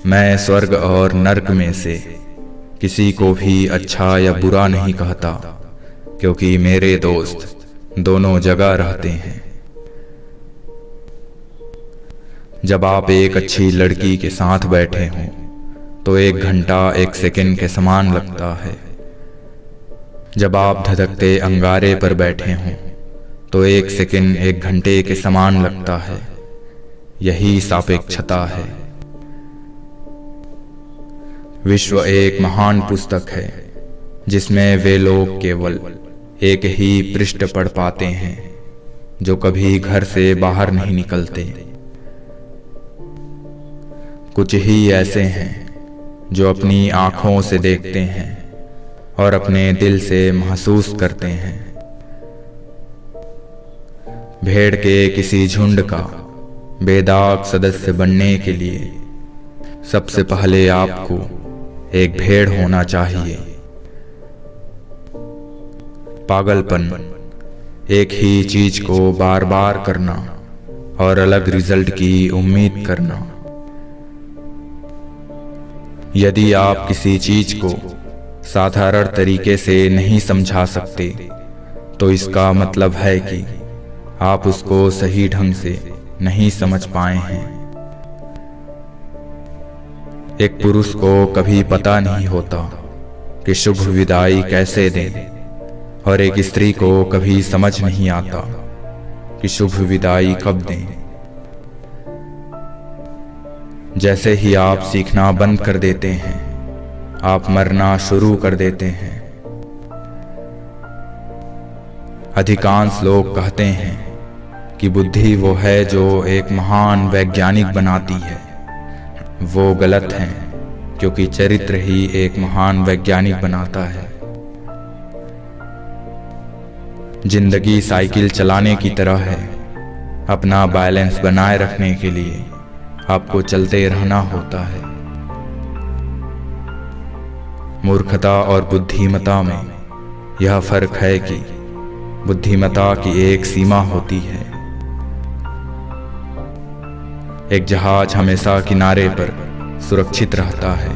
मैं स्वर्ग और नर्क में से किसी को भी अच्छा या बुरा नहीं कहता, क्योंकि मेरे दोस्त दोनों जगह रहते हैं। जब आप एक अच्छी लड़की के साथ बैठे हों तो 1 घंटा 1 सेकंड के समान लगता है। जब आप धधकते अंगारे पर बैठे हों तो 1 सेकंड 1 घंटे के समान लगता है। यही सापेक्षता है। विश्व एक महान पुस्तक है जिसमें वे लोग केवल एक ही पृष्ठ पढ़ पाते हैं जो कभी घर से बाहर नहीं निकलते। कुछ ही ऐसे हैं जो अपनी आंखों से देखते हैं और अपने दिल से महसूस करते हैं। भेड़ के किसी झुंड का बेदाग सदस्य बनने के लिए सबसे पहले आपको एक भेड़ होना चाहिए। पागलपन एक ही चीज को बार बार करना और अलग रिजल्ट की उम्मीद करना। यदि आप किसी चीज को साधारण तरीके से नहीं समझा सकते तो इसका मतलब है कि आप उसको सही ढंग से नहीं समझ पाए हैं। एक पुरुष को कभी पता नहीं होता कि शुभ विदाई कैसे दें, और एक स्त्री को कभी समझ नहीं आता कि शुभ विदाई कब दें। जैसे ही आप सीखना बंद कर देते हैं, आप मरना शुरू कर देते हैं। अधिकांश लोग कहते हैं कि बुद्धि वो है जो एक महान वैज्ञानिक बनाती है। वो गलत हैं, क्योंकि चरित्र ही एक महान वैज्ञानिक बनाता है। जिंदगी साइकिल चलाने की तरह है। अपना बैलेंस बनाए रखने के लिए आपको चलते रहना होता है। मूर्खता और बुद्धिमता में यह फर्क है कि बुद्धिमता की एक सीमा होती है। एक जहाज हमेशा किनारे पर सुरक्षित रहता है,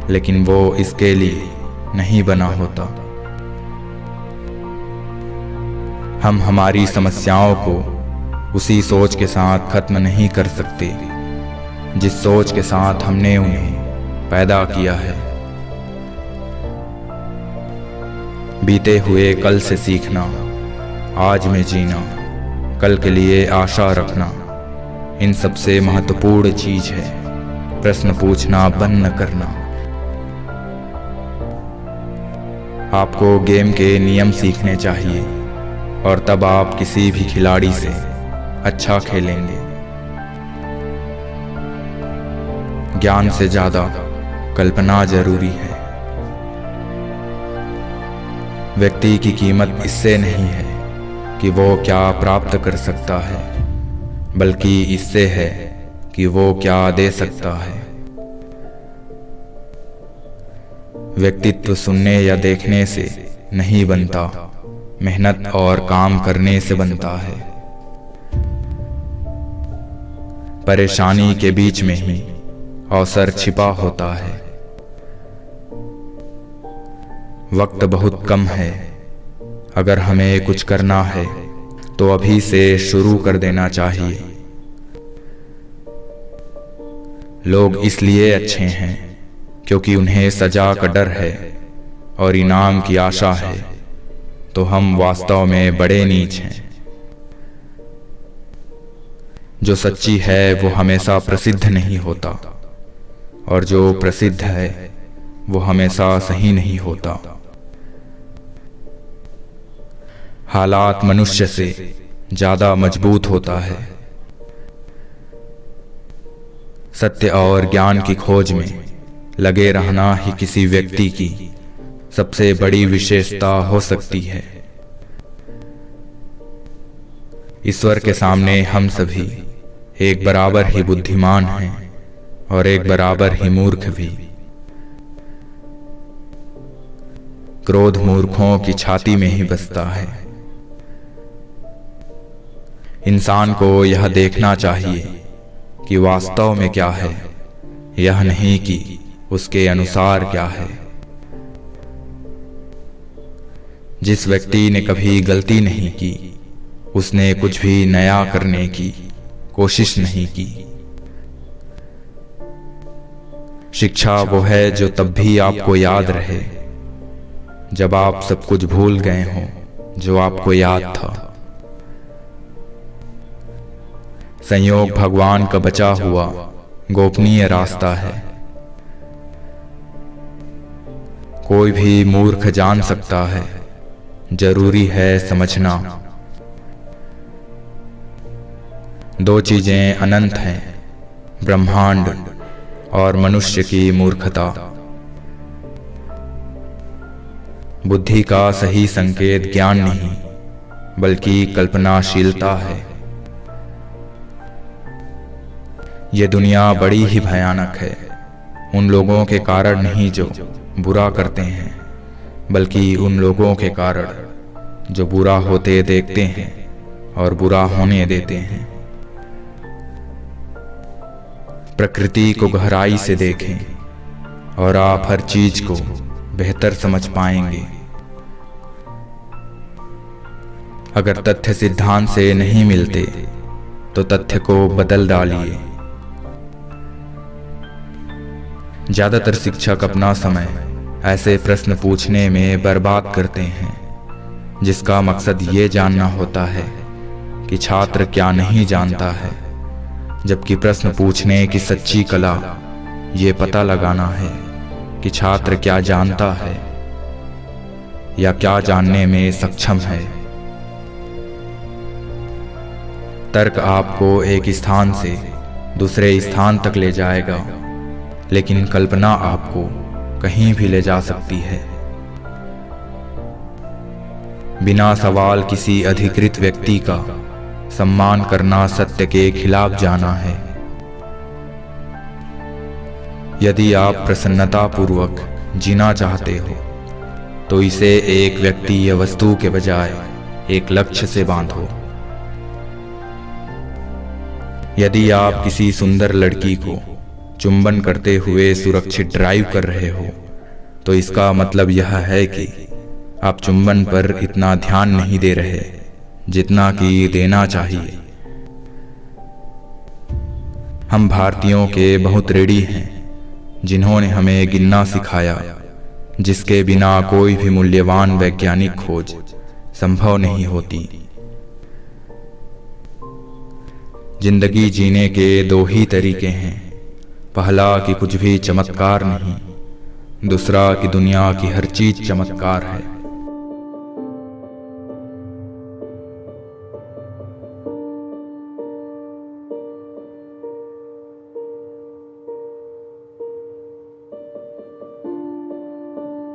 लेकिन वो इसके लिए नहीं बना होता। हम हमारी समस्याओं को उसी सोच के साथ खत्म नहीं कर सकते जिस सोच के साथ हमने उन्हें पैदा किया है। बीते हुए कल से सीखना, आज में जीना, कल के लिए आशा रखना, इन सबसे महत्वपूर्ण चीज है प्रश्न पूछना बंद न करना। आपको गेम के नियम सीखने चाहिए और तब आप किसी भी खिलाड़ी से अच्छा खेलेंगे। ज्ञान से ज्यादा कल्पना जरूरी है। व्यक्ति की कीमत इससे नहीं है कि वो क्या प्राप्त कर सकता है, बल्कि इससे है कि वो क्या दे सकता है। व्यक्तित्व सुनने या देखने से नहीं बनता, मेहनत और काम करने से बनता है। परेशानी के बीच में ही अवसर छिपा होता है। वक्त बहुत कम है। अगर हमें कुछ करना है तो अभी से शुरू कर देना चाहिए। लोग इसलिए अच्छे हैं क्योंकि उन्हें सजा का डर है और इनाम की आशा है, तो हम वास्तव में बड़े नीच हैं। जो सच्ची है वो हमेशा प्रसिद्ध नहीं होता, और जो प्रसिद्ध है वो हमेशा सही नहीं होता। हालात मनुष्य से ज्यादा मजबूत होता है। सत्य और ज्ञान की खोज में लगे रहना ही किसी व्यक्ति की सबसे बड़ी विशेषता हो सकती है। ईश्वर के सामने हम सभी एक बराबर ही बुद्धिमान हैं और एक बराबर ही मूर्ख भी। क्रोध मूर्खों की छाती में ही बसता है। इंसान को यह देखना चाहिए कि वास्तव में क्या है यह नहीं कि उसके अनुसार क्या है। जिस व्यक्ति ने कभी गलती नहीं की, उसने कुछ भी नया करने की कोशिश नहीं की। शिक्षा वो है जो तब भी आपको याद रहे जब आप सब कुछ भूल गए हों जो आपको याद था। संयोग भगवान का बचा हुआ गोपनीय रास्ता है। कोई भी मूर्ख जान सकता है, जरूरी है समझना। दो चीजें अनंत हैं, ब्रह्मांड और मनुष्य की मूर्खता। बुद्धि का सही संकेत ज्ञान नहीं बल्कि कल्पनाशीलता है। ये दुनिया बड़ी ही भयानक है, उन लोगों के कारण नहीं जो बुरा करते हैं, बल्कि उन लोगों के कारण जो बुरा होते देखते हैं और बुरा होने देते हैं। प्रकृति को गहराई से देखें और आप हर चीज को बेहतर समझ पाएंगे। अगर तथ्य सिद्धांत से नहीं मिलते तो तथ्य को बदल डालिए। ज्यादातर शिक्षक अपना समय ऐसे प्रश्न पूछने में बर्बाद करते हैं जिसका मकसद ये जानना होता है कि छात्र क्या नहीं जानता है, जबकि प्रश्न पूछने की सच्ची कला ये पता लगाना है कि छात्र क्या जानता है या क्या जानने में सक्षम है। तर्क आपको एक स्थान से दूसरे स्थान तक ले जाएगा, लेकिन कल्पना आपको कहीं भी ले जा सकती है। बिना सवाल किसी अधिकृत व्यक्ति का सम्मान करना सत्य के खिलाफ जाना है। यदि आप प्रसन्नता पूर्वक जीना चाहते हो तो इसे एक व्यक्ति या वस्तु के बजाय एक लक्ष्य से बांधो। यदि आप किसी सुंदर लड़की को चुंबन करते हुए सुरक्षित ड्राइव कर रहे हो तो इसका मतलब यह है कि आप चुंबन पर इतना ध्यान नहीं दे रहे जितना कि देना चाहिए। हम भारतीयों के बहुत ऋणी हैं जिन्होंने हमें गिनना सिखाया, जिसके बिना कोई भी मूल्यवान वैज्ञानिक खोज संभव नहीं होती। जिंदगी जीने के दो ही तरीके हैं, पहला कि कुछ भी चमत्कार नहीं, दूसरा कि दुनिया की हर चीज चमत्कार है।